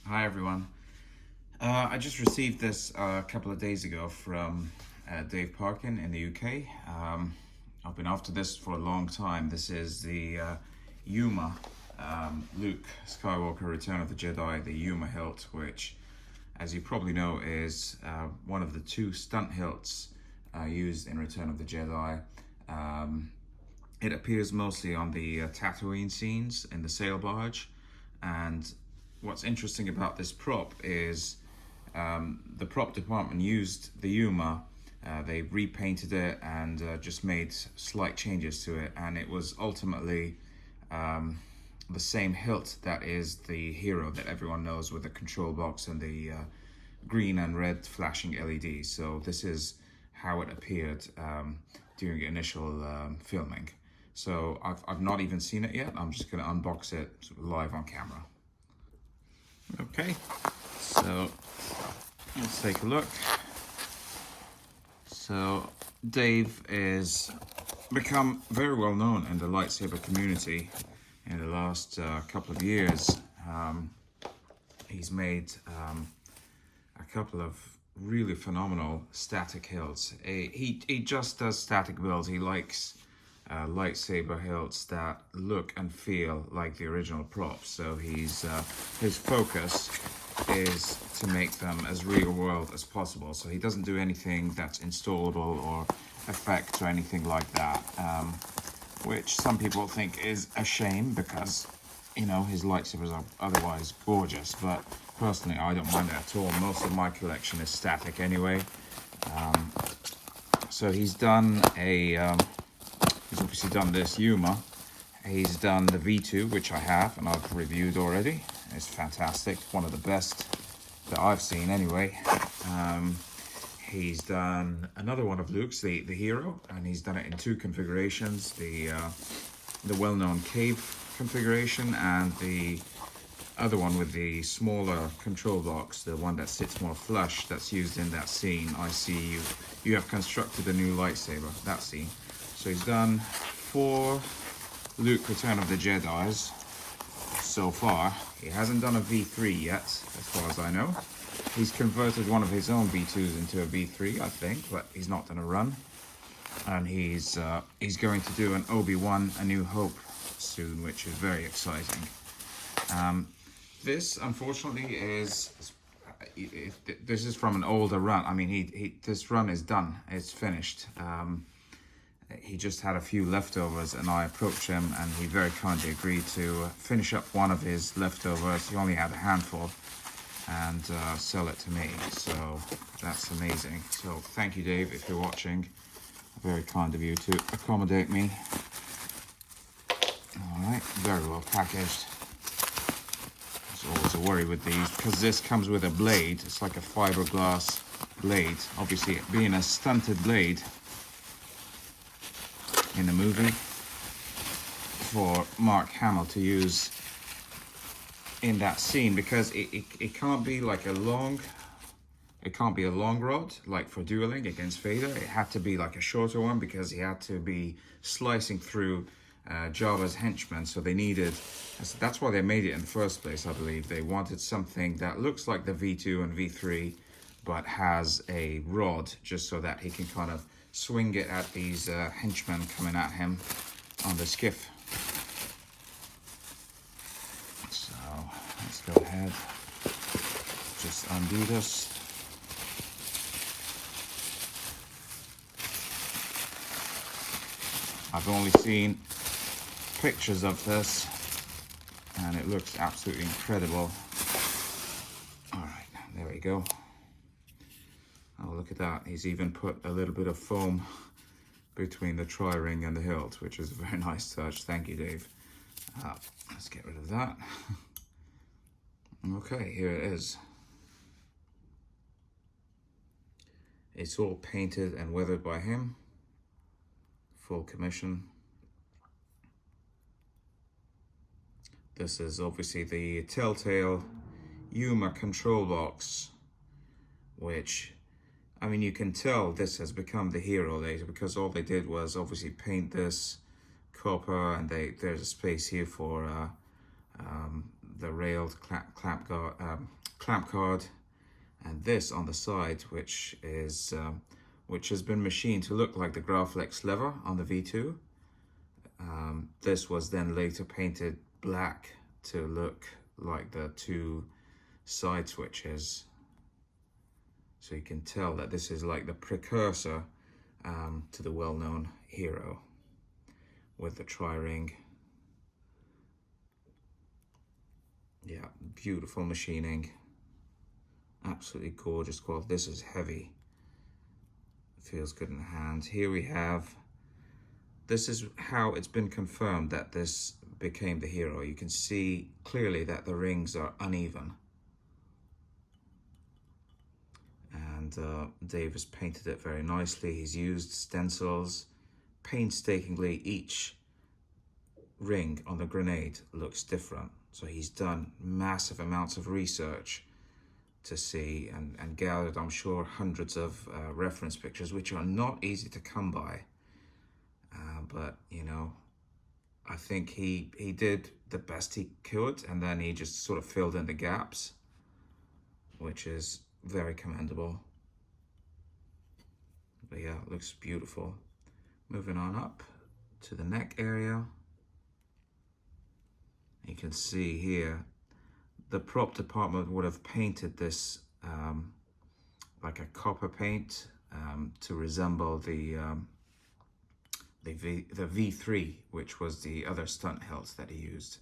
Hi everyone. I just received this a couple of days ago from Dave Parkin in the UK. I've been after this for a long time. This is the Yuma Luke Skywalker Return of the Jedi, the Yuma hilt, which, as you probably know, is one of the two stunt hilts used in Return of the Jedi. It appears mostly on the Tatooine scenes in the sail barge, and what's interesting about this prop is the prop department used the Yuma. They repainted it and just made slight changes to it, and it was ultimately the same hilt that is the hero that everyone knows, with the control box and the green and red flashing LEDs. So this is how it appeared during initial filming. So I've not even seen it yet. I'm just going to unbox it live on camera. Okay, so let's take a look. So Dave is become very well known in the lightsaber community in the last couple of years. He's made a couple of really phenomenal static hilts. He just does static builds. He likes lightsaber hilts that look and feel like the original props. So his focus is to make them as real world as possible. So he doesn't do anything that's installable or effects or anything like that, which some people think is a shame because, you know, his lightsabers are otherwise gorgeous. But personally, I don't mind that at all. Most of my collection is static anyway. So he's done he's obviously done this Yuma. He's done the V2, which I have and I've reviewed already. It's fantastic, one of the best that I've seen anyway. He's done another one of Luke's, the hero, and he's done it in two configurations: the well-known cave configuration and the other one with the smaller control box, the one that sits more flush, that's used in that scene. I see you have constructed a new lightsaber, that scene. So he's done 4 Luke Return of the Jedis so far. He hasn't done a V3 yet, as far as I know. He's converted one of his own V2s into a V3, I think, but he's not done a run. And he's going to do an Obi-Wan A New Hope soon, which is very exciting. This, unfortunately, this is from an older run. I mean, this run is done. It's finished. He just had a few leftovers, and I approached him, and he very kindly agreed to finish up one of his leftovers. He only had a handful, and sell it to me. So that's amazing. So thank you, Dave, if you're watching. Very kind of you to accommodate me. All right, very well packaged. There's always a worry with these because this comes with a blade. It's like a fiberglass blade. Obviously, it being a stunted blade in the movie for Mark Hamill to use in that scene, because it can't be like a long rod like for dueling against Vader. It had to be like a shorter one because he had to be slicing through Jabba's henchmen. So they needed, that's why they made it in the first place, I believe. They wanted something that looks like the V2 and V3 but has a rod, just so that he can kind of swing it at these henchmen coming at him on the skiff. So let's go ahead, just undo this. I've only seen pictures of this and it looks absolutely incredible. All right, there we go. Oh, look at that. He's even put a little bit of foam between the tri-ring and the hilt, which is a very nice touch. Thank you, Dave. Let's get rid of that. Okay, here it is. It's all painted and weathered by him. Full commission. This is obviously the Telltale Yuma control box, which, I mean, you can tell this has become the hero later, because all they did was obviously paint this copper, and there's a space here for the railed clamp card, and this on the side, which has been machined to look like the Graflex lever on the V2. This was then later painted black to look like the two side switches. So you can tell that this is like the precursor to the well-known Hero with the tri-ring. Yeah, beautiful machining. Absolutely gorgeous quality. This is heavy. Feels good in the hand. Here we have, this is how it's been confirmed that this became the Hero. You can see clearly that the rings are uneven. And Dave has painted it very nicely. He's used stencils. Painstakingly, each ring on the grenade looks different. So he's done massive amounts of research to see and gathered, I'm sure, hundreds of reference pictures, which are not easy to come by. But, you know, I think he did the best he could, and then he just sort of filled in the gaps, which is very commendable. But yeah, it looks beautiful. Moving on up to the neck area. You can see here, the prop department would have painted this like a copper paint to resemble the V3, which was the other stunt hilt that he used.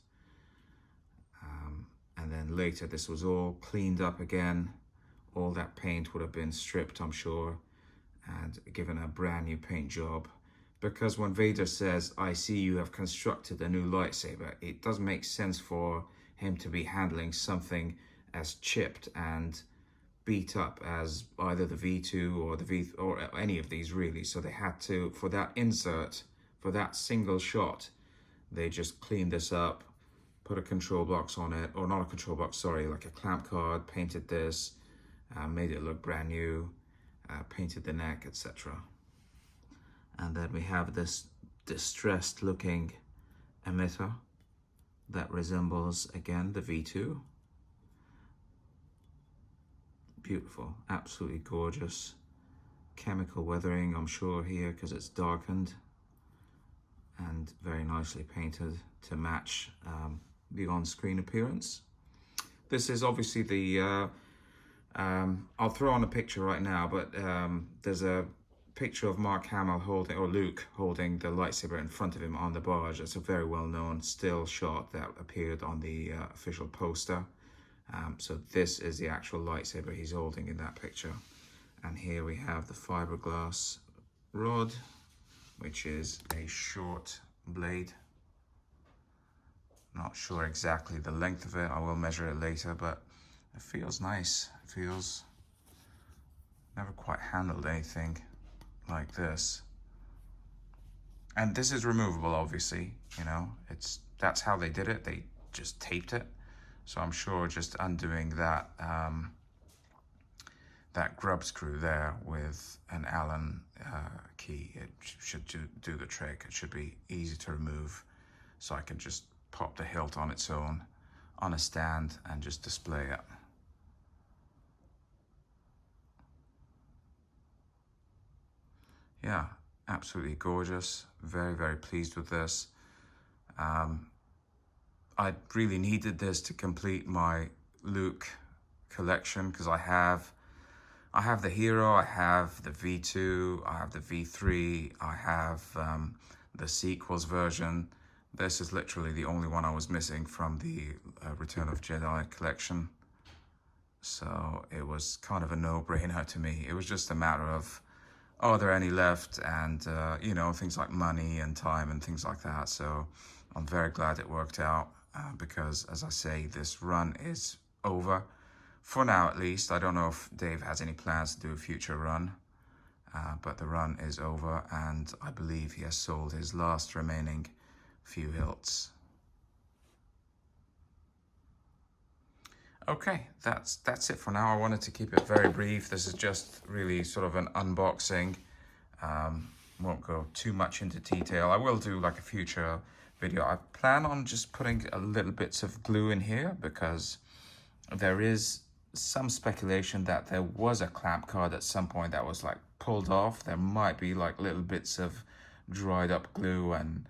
And then later this was all cleaned up again. All that paint would have been stripped, I'm sure, and given a brand new paint job. Because when Vader says, "I see you have constructed a new lightsaber," it does make sense for him to be handling something as chipped and beat up as either the V2 or the V or any of these really. So they had to, for that insert, for that single shot, they just cleaned this up, put a control box on it, or not a control box, sorry, like a clamp card, painted this, made it look brand new, painted the neck, etc. And then we have this distressed looking emitter that resembles, again, the V2. Beautiful, absolutely gorgeous. Chemical weathering, I'm sure, here, because it's darkened. And very nicely painted to match the on-screen appearance. This is obviously the, I'll throw on a picture right now, but there's a picture of Mark Hamill holding, or Luke holding the lightsaber in front of him on the barge. It's a very well-known still shot that appeared on the official poster. So this is the actual lightsaber he's holding in that picture. And here we have the fiberglass rod, which is a short blade. Not sure exactly the length of it. I will measure it later, but it feels nice. It feels, never quite handled anything like this. And this is removable, obviously, you know, that's how they did it. They just taped it. So I'm sure just undoing that that grub screw there with an Allen key, it should do the trick. It should be easy to remove. So I can just pop the hilt on its own on a stand and just display it. Yeah, absolutely gorgeous. Very, very pleased with this. I really needed this to complete my Luke collection, because I have the Hero, I have the V2, I have the V3, I have the sequels version. This is literally the only one I was missing from the Return of Jedi collection. So it was kind of a no-brainer to me. It was just a matter of, are there any left? And, you know, things like money and time and things like that. So I'm very glad it worked out because, as I say, this run is over. For now, at least. I don't know if Dave has any plans to do a future run, but the run is over, and I believe he has sold his last remaining few hilts. Okay, that's it for now. I wanted to keep it very brief. This is just really sort of an unboxing. Won't go too much into detail. I will do like a future video. I plan on just putting a little bits of glue in here because there is some speculation that there was a clamp card at some point that was like pulled off. There might be like little bits of dried up glue and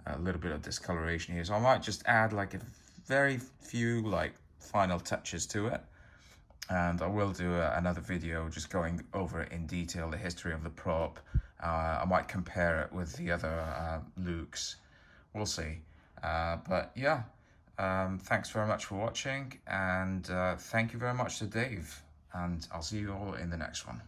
a little bit of discoloration here. So I might just add like a very few like final touches to it. And I will do another video just going over in detail the history of the prop. I might compare it with the other Lukes. We'll see. But yeah, thanks very much for watching, and thank you very much to Dave, and I'll see you all in the next one.